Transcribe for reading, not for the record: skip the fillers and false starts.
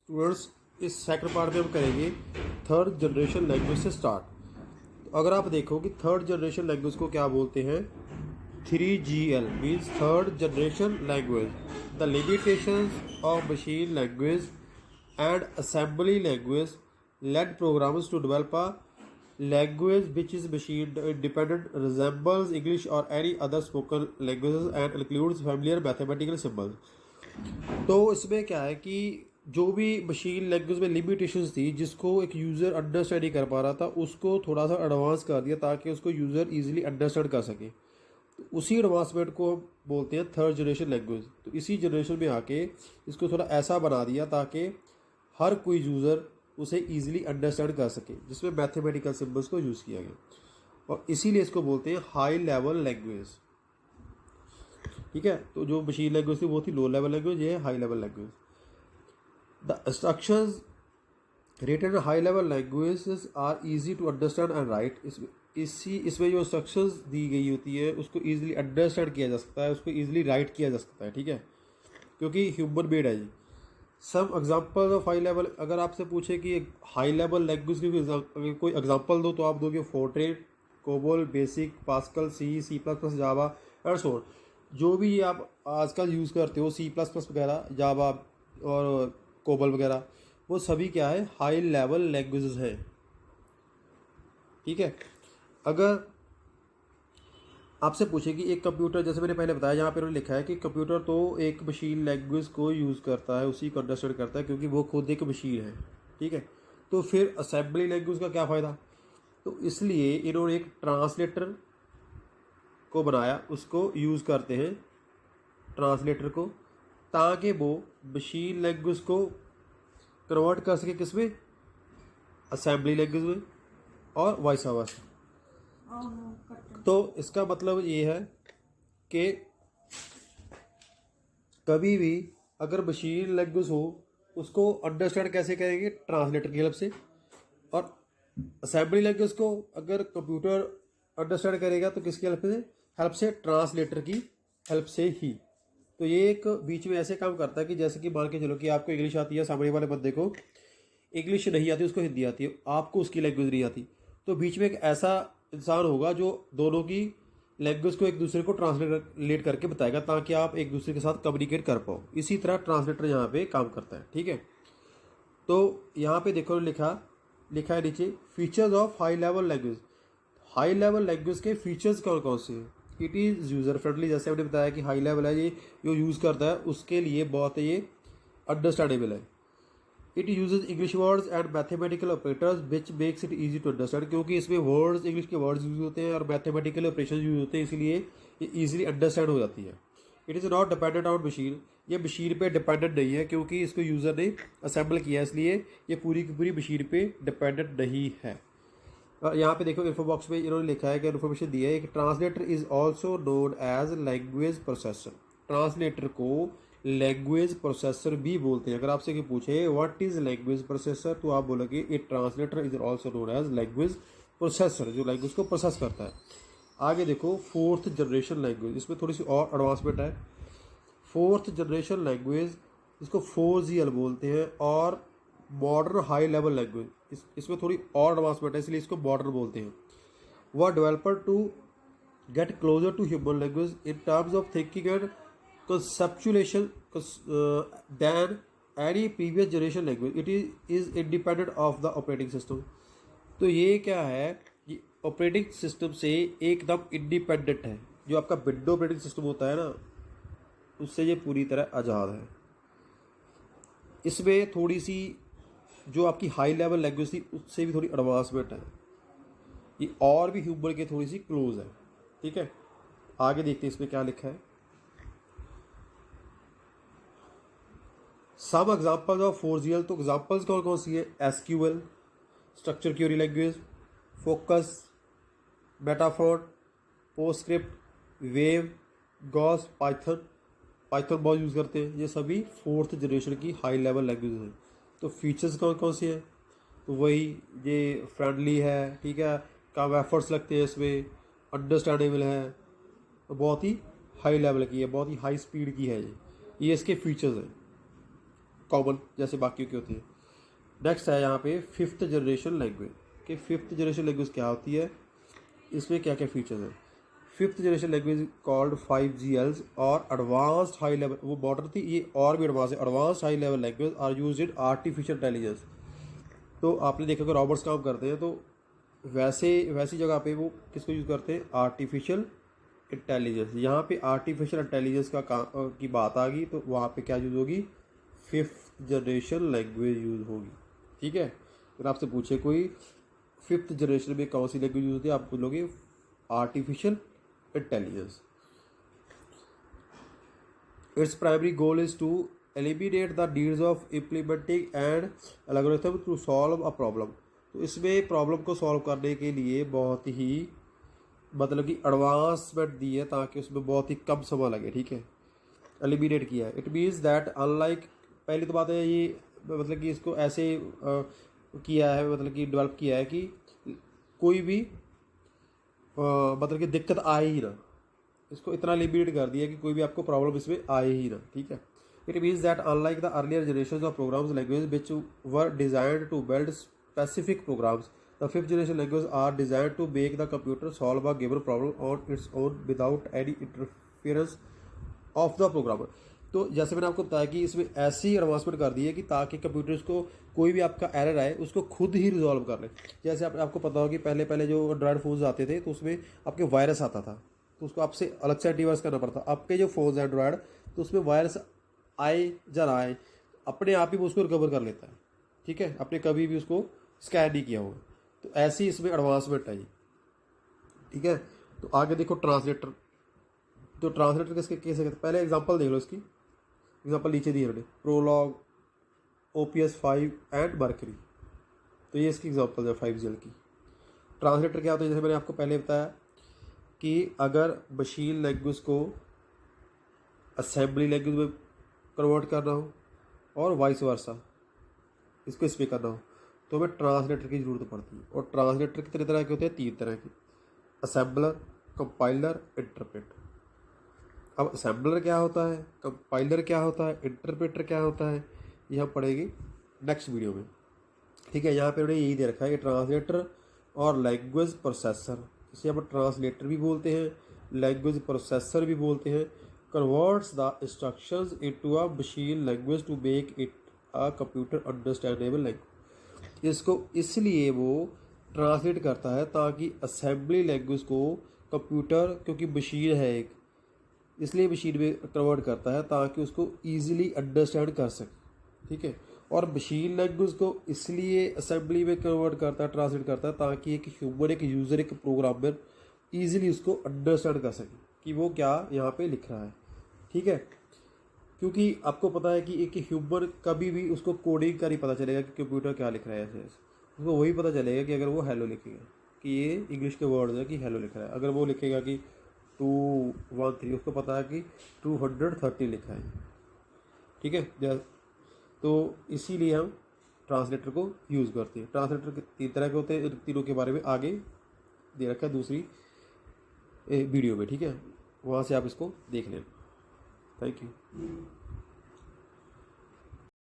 Students इस second part में हम करेंगे थर्ड जनरेशन लैंग्वेज से स्टार्ट। तो अगर आप देखो कि थर्ड जनरेशन लैंग्वेज को क्या बोलते हैं, 3GL means third generation language, the limitations of machine language and assembly language led programmers to develop a language which is machine independent, resembles English or any other spoken languages and includes familiar mathematical symbols। तो इसमें क्या है कि जो भी machine language में limitations थी जिसको एक यूज़र अंडरस्टैंड नहीं कर पा रहा था, उसको थोड़ा सा एडवांस कर दिया ताकि उसको यूज़र इजीली अंडरस्टैंड कर सके। तो उसी एडवांसमेंट को हम बोलते हैं थर्ड जनरेशन लैंग्वेज। तो इसी जनरेशन में आके इसको थोड़ा ऐसा बना दिया ताकि हर कोई यूज़र उसे ईजिली अंडरस्टैंड कर सके, जिसमें मैथमेटिकल सिम्बल्स को यूज़ किया गया और इसीलिए इसको बोलते हैं हाई लेवल लैंग्वेज। ठीक है, तो जो मशीन लैंग्वेज थी वो थी लो लेवल लैंग्वेज, ये है high level language. The instructions written in high level languages are easy to understand and write. इसमें जो इंस्ट्रक्शंस दी गई होती है उसको ईजिली अंडरस्टैंड किया जा सकता है, उसको ईजिली राइट किया जा सकता है। ठीक है, क्योंकि ह्यूमन मेड है ये। Some example of high level, अगर आपसे पूछे कि हाई लेवल लैंग्वेज की कोई एग्जाम्पल दो तो आप दोगे Fortran, COBOL, basic, pascal, C++, जावा और सो। जो भी ये आप आजकल यूज़ करते हो C++ वगैरह, जावा और कोबल वगैरह, वो सभी क्या है, हाई लेवल लैंग्वेजेस हैं। ठीक है, अगर आपसे पूछे कि एक कंप्यूटर, जैसे मैंने पहले बताया, यहाँ पर उन्होंने लिखा है कि कंप्यूटर तो एक मशीन लैंग्वेज को यूज़ करता है, उसी को अंडरस्टैंड करता है क्योंकि वो खुद एक मशीन है। ठीक है, तो फिर असेंबली लैंग्वेज का क्या फ़ायदा। तो इसलिए इन्होंने एक ट्रांसलेटर को बनाया, उसको यूज़ करते हैं ट्रांसलेटर को, ताकि वो मशीन लैंग्वेज को कन्वर्ट कर सके किसमें, असेंबली लैंग्वेज में, और वाइस वर्सा। तो इसका मतलब ये है कि कभी भी अगर मशीन लैंग्वेज हो उसको अंडरस्टैंड कैसे करेंगे, ट्रांसलेटर की हेल्प से। और असेंबली लैंग्वेज को अगर कंप्यूटर अंडरस्टैंड करेगा तो किसकी हेल्प से ट्रांसलेटर की हेल्प से ही। तो ये एक बीच में ऐसे काम करता है कि जैसे कि मान के चलो कि आपको इंग्लिश आती है, सामने वाले बंदे को इंग्लिश नहीं आती, उसको हिंदी आती है, आपको उसकी लैंग्वेज नहीं आती, तो बीच में एक ऐसा इंसान होगा जो दोनों की लैंग्वेज को एक दूसरे को ट्रांसलेट करके बताएगा ताकि आप एक दूसरे के साथ कम्युनिकेट कर पाओ। इसी तरह ट्रांसलेटर यहाँ पे काम करता है। ठीक है, तो यहाँ पे देखो लिखा है नीचे, features of high level language. High level language के फीचर्स कौन कौन से हैं। इट इज़ यूज़र फ्रेंडली, जैसे हमने बताया कि हाई लेवल है, ये जो यूज़ करता है उसके लिए बहुत ये अंडरस्टैंडेबल है। It uses English words and mathematical operators which makes it easy to understand, क्योंकि इसमें वर्ड्स, इंग्लिश के वर्ड्स यूज होते हैं और मैथमेटिकल ऑपरेशन यूज होते हैं, इसलिए ये ईजिली अंडरस्टैंड हो जाती है। It is not dependent on machine, ये मशीन पे डिपेंडेंट नहीं है क्योंकि इसको यूज़र ने असेंबल किया है, इसलिए ये पूरी की पूरी मशीन पे डिपेंडेंट नहीं है। और यहाँ पे देखो इन्फो बॉक्स में इन्होंने लिखा है कि इन्फॉर्मेशन दी है कि translator is also known as language processor. Translator को लैंग्वेज प्रोसेसर भी बोलते हैं। अगर आपसे कोई पूछे व्हाट इज लैंग्वेज प्रोसेसर, तो आप बोलोगे a translator is also known as language processor, जो लैंग्वेज को प्रोसेस करता है। आगे देखो फोर्थ जनरेशन लैंग्वेज, इसमें थोड़ी सी और एडवांसमेंट है। फोर्थ जनरेशन लैंग्वेज, इसको 4GL बोलते हैं, और मॉडर्न हाई लेवल लैंग्वेज, इसमें थोड़ी और एडवांसमेंट है इसलिए इसको मॉडर्न बोलते हैं। वह developer to get closer to human language in terms of thinking and conceptualization than any previous generation language. It is independent of the operating system. तो ये क्या है, ये ऑपरेटिंग सिस्टम से एकदम इंडिपेंडेंट है। जो आपका विंडो ऑपरेटिंग सिस्टम होता है ना, उससे ये पूरी तरह आज़ाद है। इसमें थोड़ी सी जो आपकी हाई लेवल लैंग्वेज थी उससे भी थोड़ी एडवांसमेंट है, ये और भी ह्यूमन के थोड़ी सी क्लोज है। ठीक है, आगे देखते हैं इसमें क्या लिखा है। सम एग्जाम्पल्स ऑफ 4GL, तो एग्जाम्पल्स कौन कौन सी है, SQL, structure Curie language, focus, metaphor, PostScript, wave, Gauss, Python बहुत यूज़ करते हैं। ये सभी फोर्थ जनरेशन की हाई लेवल लैंग्वेज हैं। तो फीचर्स कौन कौन से हैं, तो वही ये फ्रेंडली है, ठीक है, कम एफर्ट्स लगते हैं इसमें, अंडरस्टैंडेबल है, तो बहुत ही हाई लेवल की है, बहुत ही हाई स्पीड की है ये इसके फीचर्स हैं। कॉमन जैसे बाकी की होती है। नेक्स्ट है यहाँ पे 5th जनरेशन लैंग्वेज कि 5th जनरेशन लैंग्वेज क्या होती है, इसमें क्या क्या फीचर्स हैं। 5th generation language called 5GLs और एडवांस्ड हाई लेवल, वो बॉर्डर थी, ये और भी एडवांस है। Advanced high level language are use in artificial intelligence. तो आपने देखा कि रॉबर्ट्स काम करते हैं, तो वैसी जगह पे वो किसको यूज़ करते हैं, आर्टिफिशियल इंटेलिजेंस। यहाँ पे आर्टिफिशियल इंटेलिजेंस की बात आ गई, तो वहाँ पे क्या यूज़ होगी, 5th जनरेशन लैंग्वेज यूज़ होगी। ठीक है, अगर आपसे पूछे कोई 5th जनरेशन में कौन सी लैंग्वेज यूज़ होती है, आप बोलोगे artificial intelligence. Its primary goal is to eliminate the needs of implementing and algorithm to solve a problem. तो इसमें प्रॉब्लम को सॉल्व करने के लिए बहुत ही मतलब कि एडवांसमेंट दी है ताकि उसमें बहुत ही कम समय लगे। ठीक है, एलिमिनेट किया है। इट मीन्स दैट अनलाइक, पहली तो बात है ये मतलब कि इसको ऐसे किया है, मतलब कि डेवलप किया है कि कोई भी मतलब कि दिक्कत आए ही ना, इसको इतना लिमिटेड कर दिया कि कोई भी आपको प्रॉब्लम इसमें आए ही ना। ठीक है, it means that unlike the earlier generation of programs language which were designed to build specific programs, the 5th generation language are designed to make the computer solve a given problem on its own without any interference of the programmer. तो जैसे मैंने आपको बताया कि इसमें ऐसी advancement कर दी है कि ताकि कंप्यूटर्स को कोई भी आपका एरर आए उसको खुद ही रिजॉल्व कर ले। जैसे आपको पता हो कि पहले जो एंड्रॉयड फोन्स आते थे तो उसमें आपके वायरस आता था, तो उसको आपसे अलग से एंटीवायरस करना पड़ता। आपके जो फोन्स हैं एंड्रॉयड, तो उसमें वायरस आए या ना आए, अपने आप ही वो उसको रिकवर कर लेता है। ठीक है, आपने कभी भी उसको स्कैन नहीं किया होगा। तो ऐसी इसमें एडवांसमेंट है। ठीक है, तो आगे देखो ट्रांसलेटर। तो ट्रांसलेटर किसके कैसे कहते हैं, पहले एग्जांपल देख लो इसकी। एग्जांपल नीचे दिए हमने, प्रोलॉग, OPS5 एंड मर्करी। तो ये इसकी एग्जांपल है 5GL की। ट्रांसलेटर क्या होता है, जैसे मैंने आपको पहले बताया कि अगर मशीन लैंग्वेज को असेंबली लैंग्वेज में कन्वर्ट करना हो और वाइस वर्सा, इसको इसमें करना हो, तो हमें ट्रांसलेटर की ज़रूरत पड़ती है। और ट्रांसलेटर कितने तरह के होते हैं, 3 तरह के, असेंबलर, कंपाइलर, इंटरप्रेट। अब असेंबलर क्या होता है, कंपाइलर क्या होता है, इंटरप्रेटर क्या होता है, ये हम पढ़ेंगे नेक्स्ट वीडियो में। ठीक है, यहाँ पे उन्हें यही दे रखा है कि ट्रांसलेटर और लैंग्वेज प्रोसेसर, इसे हम ट्रांसलेटर भी बोलते हैं, लैंग्वेज प्रोसेसर भी बोलते हैं, converts the instructions into a machine language to make it a computer understandable language. इसको इसलिए वो ट्रांसलेट करता है ताकि असेंबली लैंग्वेज को कंप्यूटर, क्योंकि मशीन है एक, इसलिए मशीन में कन्वर्ट करता है ताकि उसको ईजिली अंडरस्टैंड कर सके। ठीक है, और मशीन लैंग्वेज को इसलिए असेंबली में कन्वर्ट करता है, ट्रांसलेट करता है, ताकि एक ह्यूमन, एक यूज़र, एक प्रोग्रामर ईजिली उसको अंडरस्टैंड कर सके कि वो क्या यहाँ पे लिख रहा है। ठीक है, क्योंकि आपको पता है कि एक ह्यूमन कभी भी उसको कोडिंग का नहीं पता चलेगा कि कंप्यूटर क्या लिख रहा है ऐसे। उसको वही पता चलेगा कि अगर वो हेलो लिखेगा कि ये इंग्लिश के वर्ड्स है कि हेलो लिख रहा है। अगर वो लिखेगा कि 213, उसको पता है कि 230 लिखा है। ठीक है, तो इसीलिए हम ट्रांसलेटर को यूज़ करते हैं। ट्रांसलेटर के 3 तरह के होते हैं, तीनों के बारे में आगे दे रखा है दूसरी वीडियो में। ठीक है, वहाँ से आप इसको देख लें। Thank you.